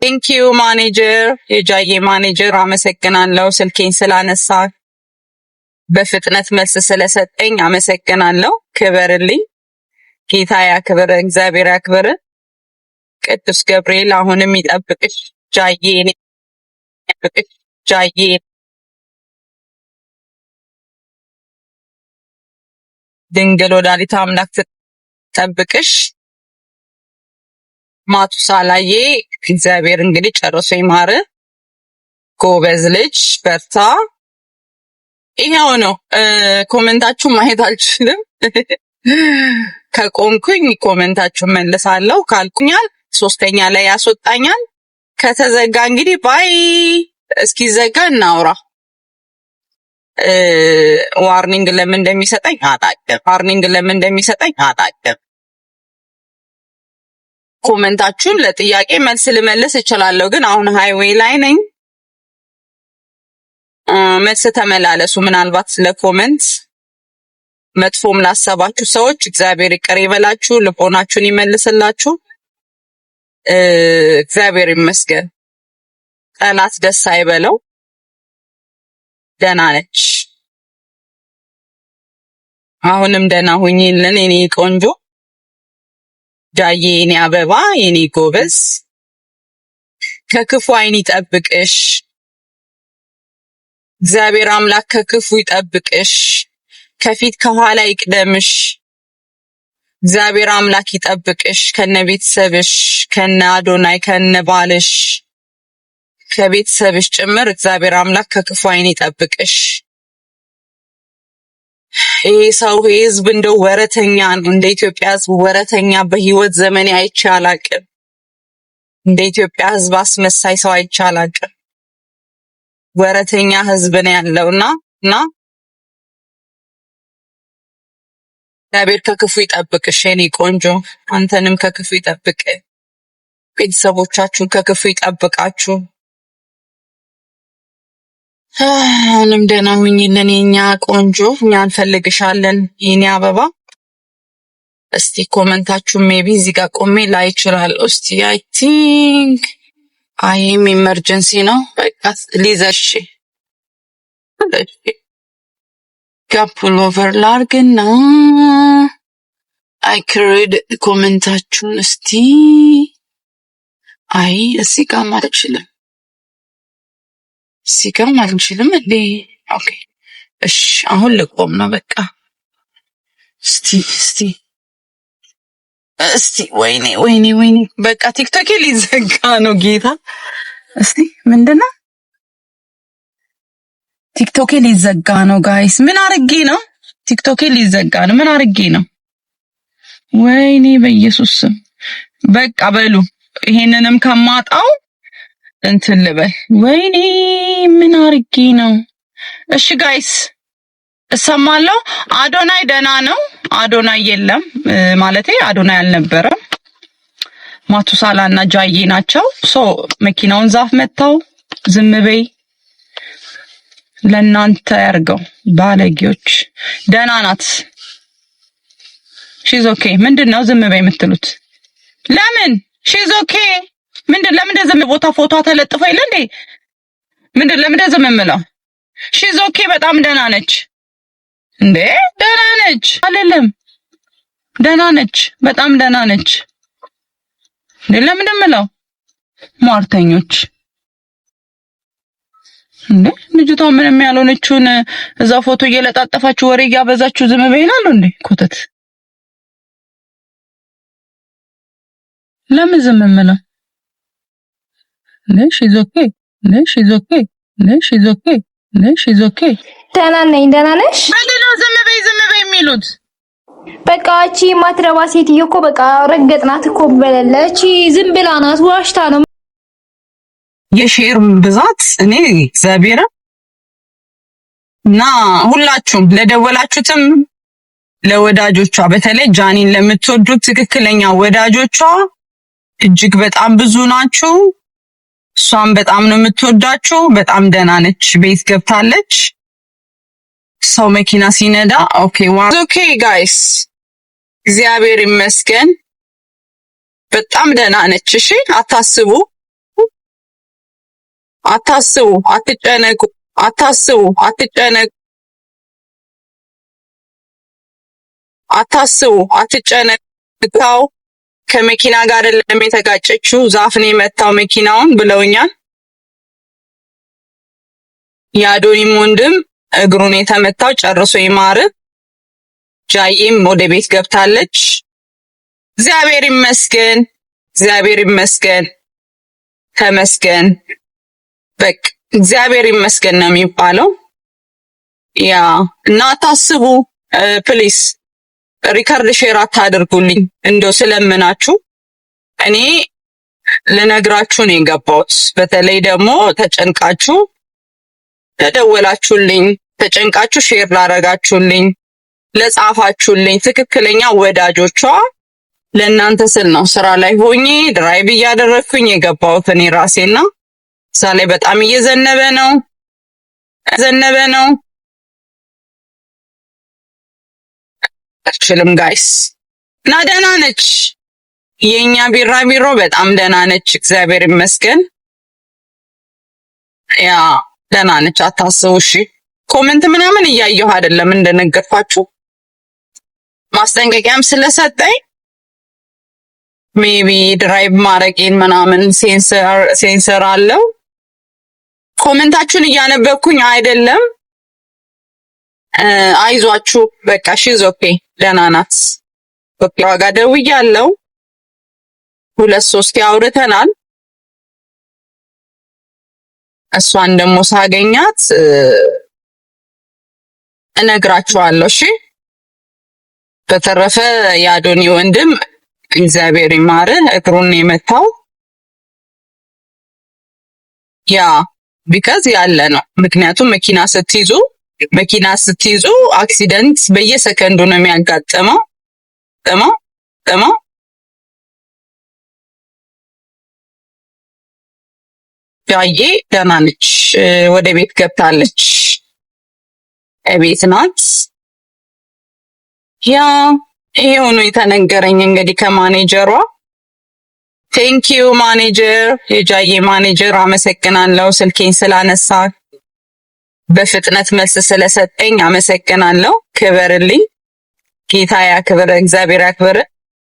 ቴንኪዩ ማኔጀር፣ የጃዬ ማኔጀር አመሰግናለሁ። ስልኬን ስላነሳ በፍጥነት መልስ ስለሰጠኝ አመሰግናለሁ። ክበርልኝ። ጌታ ያክብር፣ እግዚአብሔር ያክብር። ቅዱስ ገብርኤል አሁንም ይጠብቅሽ ጃዬ፣ ይጠብቅሽ ጃዬ። ድንግል ወላዲተ አምላክ ትጠብቅሽ። ማቱሳላዬ እግዚአብሔር እንግዲህ ጨርሶ ይማር። ጎበዝ ልጅ በርታ። ይሄው ነው። ኮሜንታችሁን ማየት አልችልም። ከቆምኩኝ ኮሜንታችሁን መልሳለሁ። ካልኩኛል ሶስተኛ ላይ ያስወጣኛል። ከተዘጋ እንግዲህ ባይ። እስኪዘጋ እናውራ። ዋርኒንግ ለምን እንደሚሰጠኝ አላውቅም። ኮሜንታችሁን ለጥያቄ መልስ ልመልስ እችላለሁ፣ ግን አሁን ሃይዌይ ላይ ነኝ። መልስ ተመላለሱ። ምናልባት ስለ ኮሜንት መጥፎም ላሰባችሁ ሰዎች እግዚአብሔር ይቅር ይበላችሁ፣ ልቦናችሁን ይመልስላችሁ። እግዚአብሔር ይመስገን። ጠላት ደስ አይበለው። ደህና ነች። አሁንም ደህና ሁኚልን የኔ ቆንጆ ጃዬ፣ የኔ አበባ፣ የኔ ጎበዝ። ከክፉ አይን ይጠብቅሽ እግዚአብሔር አምላክ፣ ከክፉ ይጠብቅሽ። ከፊት ከኋላ ይቅደምሽ እግዚአብሔር አምላክ፣ ይጠብቅሽ ከነ ቤተሰብሽ፣ ከነ አዶናይ፣ ከነ ባልሽ፣ ከቤተሰብሽ ጭምር እግዚአብሔር አምላክ ከክፉ አይን ይጠብቅሽ። ይህ ሰው ህዝብ እንደው ወረተኛ ነው። እንደ ኢትዮጵያ ህዝብ ወረተኛ በህይወት ዘመኔ አይቼ አላቅም። እንደ ኢትዮጵያ ህዝብ አስመሳይ ሰው አይቼ አላቅም። ወረተኛ ህዝብ ነው ያለውና እግዚአብሔር ከክፉ ይጠብቅሽ የኔ ቆንጆ። አንተንም ከክፉ ይጠብቅ። ቤተሰቦቻችሁን ከክፉ ይጠብቃችሁ። አሁንም ደህና ሁኚልን የኛ ቆንጆ። እኛ እንፈልግሻለን የኔ አበባ። እስቲ ኮመንታችሁን ሜቢ እዚህ ጋር ቆሜ ላይ ይችላል። እስቲ አይ ቲንክ አይም ኢመርጀንሲ ነው። በቃ ሊዘሽ ጋፑል ኦቨር ላርግና አይ ክሪድ ኮመንታችሁን እስቲ። አይ እዚህ ጋር አልችልም እንዴ? ኦኬ እሺ፣ አሁን ልቆም ነው በቃ። እስቲ ወይኔ በቃ ቲክቶክ ሊዘጋ ነው ጌታ። እስቲ ምንድነው? ቲክቶክ ሊዘጋ ነው ጋይስ። ምን አርጌ ነው? ቲክቶክ ሊዘጋ ነው። ምን አርጌ ነው? ወይኔ በኢየሱስ ስም በቃ በሉ። ይሄንንም ከማጣው እንትን ልበል። ወይኔ ምን አርጌ ነው? እሺ ጋይስ እሰማለሁ። አዶናይ ደህና ነው። አዶናይ የለም ማለቴ አዶናይ አልነበረም። ማቱሳላና ጃዬ ናቸው። መኪናውን ዛፍ መታው። ዝም በይ ለናንተ ያርገው ባለጌዎች። ደህና ናት። ሺዝ ኦኬ። ምንድነው ዝም በይ የምትሉት? ለምን ሺዝ ኦኬ? ለምን ዝም ቦታ ፎቶ ተለጥፎ ይለ እንዴ? ለምን ዝም የምለው? ሺዝ ኦኬ። በጣም ደህና ነች እንዴ? ደህና ነች አይደለም? ደህና ነች፣ በጣም ደህና ነች። ለምን የምለው? ሟርተኞች እንዴ! ልጅቷ ምንም ያልሆነችውን እዛ ፎቶ እየለጣጠፋችሁ ወሬ እያበዛችሁ ዝም በይ ይላሉ እንዴ? ኮተት። ለምን ዝም የምለው? ሺዝ ኦኬ። ደህና ነኝ። ደህና ነሽ? ምንድነው ዝም በይ የሚሉት? በቃ እቺ ማትረባ ሴትዮ እኮ በቃ ረገጥናት እኮ በለለች። ዝም ብላ ናት፣ ዋሽታ ነው። የሼር ብዛት እኔ እግዚአብሔር እና ሁላችሁም ለደወላችሁትም ለወዳጆቿ በተለይ ጃኒን ለምትወዱት ትክክለኛ ወዳጆቿ እጅግ በጣም ብዙ ናችሁ። እሷም በጣም ነው የምትወዳችሁ። በጣም ደህና ነች። ቤት ገብታለች። ሰው መኪና ሲነዳ ኦኬ ጋይስ እግዚአብሔር ይመስገን በጣም ደህና ነች። እሺ አታስቡ። አታስቡ፣ አትጨነቁ፣ አታስቡ፣ አትጨነቁ፣ አታስቡ፣ አትጨነቁ። ከመኪና ጋር አይደለም የተጋጨችው ዛፍ ነው የመታው መኪናውን ብለውኛል። የአዶኒም ወንድም እግሩን የተመታው ጨርሶ ይማር። ጃዬም ወደ ቤት ገብታለች። እግዚአብሔር ይመስገን፣ እግዚአብሔር ይመስገን፣ ተመስገን። በቃ እግዚአብሔር ይመስገን ነው የሚባለው። ያ እና አታስቡ ፕሊስ ሪከርድ ሼር አታድርጉልኝ እንደው ስለምናችሁ። እኔ ልነግራችሁ ነው የገባሁት። በተለይ ደግሞ ተጨንቃችሁ ተደወላችሁልኝ፣ ተጨንቃችሁ ሼር ላረጋችሁልኝ፣ ለጻፋችሁልኝ ትክክለኛ ወዳጆቿ ለእናንተ ስል ነው ስራ ላይ ሆኜ ድራይቭ እያደረግኩኝ የገባሁት እኔ ራሴና እዛ ላይ በጣም እየዘነበ ነው አልችልም ጋይስ። እና ደህና ነች የኛ ቢራቢሮ በጣም ደህና ነች፣ እግዚአብሔር ይመስገን። ያ ደህና ነች፣ አታስቡ እሺ። ኮሜንት ምናምን እያየሁ አይደለም እንደነገርኳችሁ ማስጠንቀቂያም ስለሰጠኝ ሜቢ ድራይቭ ማረቄን ምናምን ሴንሰር አለው። ኮሜንታችሁን እያነበብኩኝ አይደለም። አይዟችሁ በቃ ሺዝ ኦኬ ደህና ናት። ዶክተሯ ጋር ደውያለሁ፣ 2-3 አውርተናል። እሷን ደግሞ ሳገኛት እነግራችኋለሁ እሺ። በተረፈ የአዶኒ ወንድም እግዚአብሔር ይማር፣ እግሩን የመታው ያ ቢካዝ ያለ ነው። ምክንያቱም መኪና ስትይዙ አክሲደንት በየሰከንዱ ነው የሚያጋጥመው። ጃዬ ደህና ነች፣ ወደ ቤት ገብታለች፣ ቤት ናት። ያ ይሄው ነው የተነገረኝ እንግዲህ ከማኔጀሯ። ቴንኪዩ ማኔጀር፣ የጃዬ ማኔጀር አመሰግናለሁ። ስልኬን ስላነሳ በፍጥነት መልስ ስለሰጠኝ አመሰግናለሁ። ክበርልኝ፣ ጌታ ያክብር፣ እግዚአብሔር ያክብር።